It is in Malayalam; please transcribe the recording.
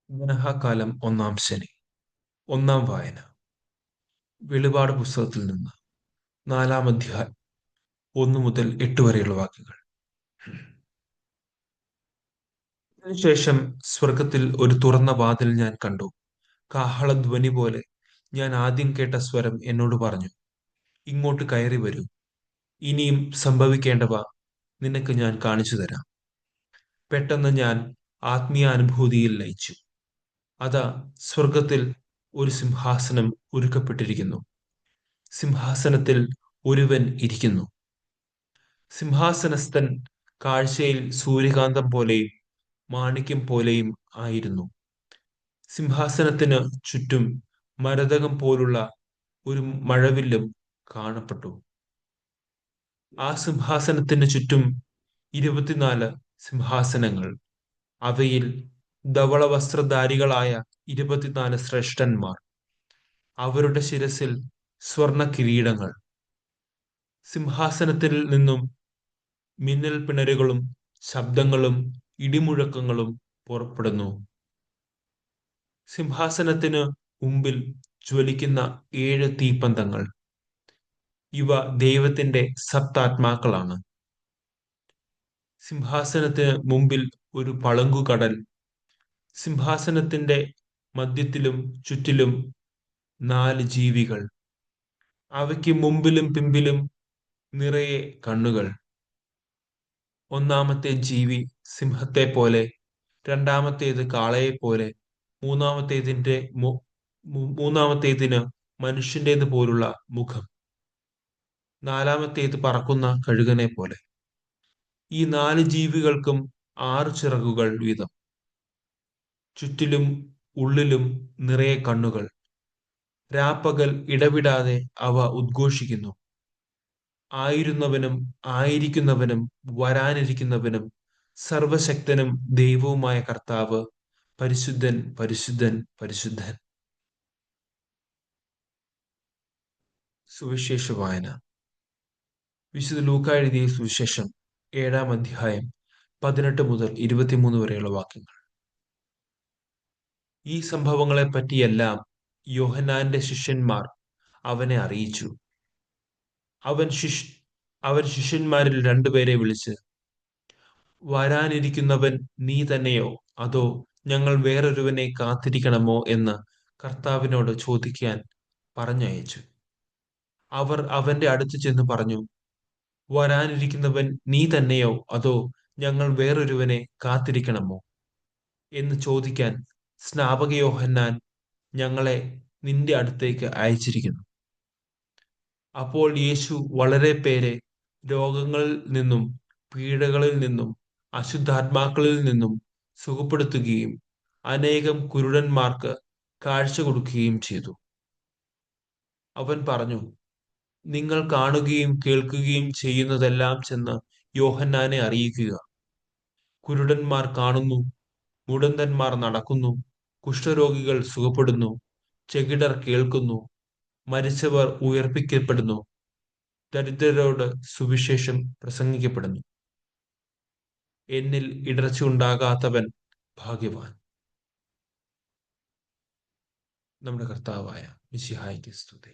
വനഹാകാലം ഒന്നാം ശനി. ഒന്നാം വായന. വെളിപാട് പുസ്തകത്തിൽ നിന്ന് 4-ാം അധ്യായം 1 മുതൽ 8 വരെയുള്ള വാക്യങ്ങൾ. അതിനുശേഷം സ്വർഗത്തിൽ ഒരു തുറന്ന വാതിൽ ഞാൻ കണ്ടു. കാഹളധ്വനി പോലെ ഞാൻ ആദ്യം കേട്ട സ്വരം എന്നോട് പറഞ്ഞു, ഇങ്ങോട്ട് കയറി വരൂ. ഇനിയും സംഭവിക്കേണ്ടവ നിനക്ക് ഞാൻ കാണിച്ചു തരാം. പെട്ടെന്ന് ഞാൻ ആത്മീയാനുഭൂതിയിൽ ലയിച്ചു. അതാ, സ്വർഗത്തിൽ ഒരു സിംഹാസനം ഒരുക്കപ്പെട്ടിരിക്കുന്നു. സിംഹാസനത്തിൽ ഒരുവൻ ഇരിക്കുന്നു. സിംഹാസനസ്ഥൻ കാഴ്ചയിൽ സൂര്യകാന്തം പോലെയും മാണിക്യം പോലെയും ആയിരുന്നു. സിംഹാസനത്തിന് ചുറ്റും മരതകം പോലുള്ള ഒരു മഴവില്ലും കാണപ്പെട്ടു. ആ സിംഹാസനത്തിന് ചുറ്റും 24 സിംഹാസനങ്ങൾ. അവയിൽ ധവളവസ്ത്രധാരികളായ 24 ശ്രേഷ്ഠന്മാർ. അവരുടെ ശിരസിൽ സ്വർണ കിരീടങ്ങൾ. സിംഹാസനത്തിൽ നിന്നും മിന്നൽ പിണരുകളും ശബ്ദങ്ങളും ഇടിമുഴക്കങ്ങളും പുറപ്പെടുന്നു. സിംഹാസനത്തിന് മുമ്പിൽ ജ്വലിക്കുന്ന 7 തീപ്പന്തങ്ങൾ. ഇവ ദൈവത്തിന്റെ സപ്താത്മാക്കളാണ്. സിംഹാസനത്തിന് മുമ്പിൽ ഒരു പളുങ്കുകടൽ. സിംഹാസനത്തിന്റെ മധ്യത്തിലും ചുറ്റിലും 4 ജീവികൾ. അവയ്ക്ക് മുമ്പിലും പിമ്പിലും നിറയെ കണ്ണുകൾ. ഒന്നാമത്തെ ജീവി സിംഹത്തെ പോലെ, രണ്ടാമത്തേത് കാളയെപ്പോലെ, മൂന്നാമത്തേതിന് മനുഷ്യന്റേത് പോലുള്ള മുഖം, നാലാമത്തേത് പറക്കുന്ന കഴുകനെ പോലെ. ഈ 4 ജീവികൾക്കും 6 ചിറകുകൾ വീതം. ചുറ്റിലും ഉള്ളിലും നിറയെ കണ്ണുകൾ. രാപ്പകൽ ഇടവിടാതെ അവ ഉദ്ഘോഷിക്കുന്നു, ആയിരുന്നവനും ആയിരിക്കുന്നവനും വരാനിരിക്കുന്നവനും സർവശക്തനും ദൈവവുമായ കർത്താവ് പരിശുദ്ധൻ, പരിശുദ്ധൻ, പരിശുദ്ധൻ. സുവിശേഷ വായന. വിശുദ്ധ ലൂക്കാ എഴുതിയ സുവിശേഷം 7-ാം അധ്യായം 18 മുതൽ 23 വരെയുള്ള വാക്യങ്ങൾ. ഈ സംഭവങ്ങളെ പറ്റിയെല്ലാം യോഹന്നാന്റെ ശിഷ്യന്മാർ അവനെ അറിയിച്ചു. അവൻ ശിഷ്യന്മാരിൽ 2 പേരെ വിളിച്ച്, വരാനിരിക്കുന്നവൻ നീ തന്നെയോ, അതോ ഞങ്ങൾ വേറൊരുവനെ കാത്തിരിക്കണമോ എന്ന് കർത്താവിനോട് ചോദിക്കാൻ പറഞ്ഞയച്ചു. അവർ അവന്റെ അടുത്ത് ചെന്ന് പറഞ്ഞു, വരാനിരിക്കുന്നവൻ നീ തന്നെയോ, അതോ ഞങ്ങൾ വേറൊരുവനെ കാത്തിരിക്കണമോ എന്ന് ചോദിക്കാൻ സ്നാപക യോഹന്നാൻ ഞങ്ങളെ നിന്റെ അടുത്തേക്ക് അയച്ചിരിക്കുന്നു. അപ്പോൾ യേശു വളരെ പേരെ രോഗങ്ങളിൽ നിന്നും പീഡകളിൽ നിന്നും അശുദ്ധാത്മാക്കളിൽ നിന്നും സുഖപ്പെടുത്തുകയും അനേകം കുരുടന്മാർക്ക് കാഴ്ച കൊടുക്കുകയും ചെയ്തു. അവൻ പറഞ്ഞു, നിങ്ങൾ കാണുകയും കേൾക്കുകയും ചെയ്യുന്നതെല്ലാം ചെന്ന് യോഹന്നാനെ അറിയിക്കുക. കുരുടന്മാർ കാണുന്നു, മുടന്തന്മാർ നടക്കുന്നു, കുഷ്ഠരോഗികൾ സുഖപ്പെടുന്നു, ചെകിടർ കേൾക്കുന്നു, മരിച്ചവർ ഉയർപ്പിക്കപ്പെടുന്നു, ദരിദ്രരോട് സുവിശേഷം പ്രസംഗിക്കപ്പെടുന്നു. എന്നിൽ ഇടർച്ച ഉണ്ടാകാത്തവൻ ഭാഗ്യവാൻ. നമ്മുടെ കർത്താവായ മിശിഹായ്ക്ക് സ്തുതി.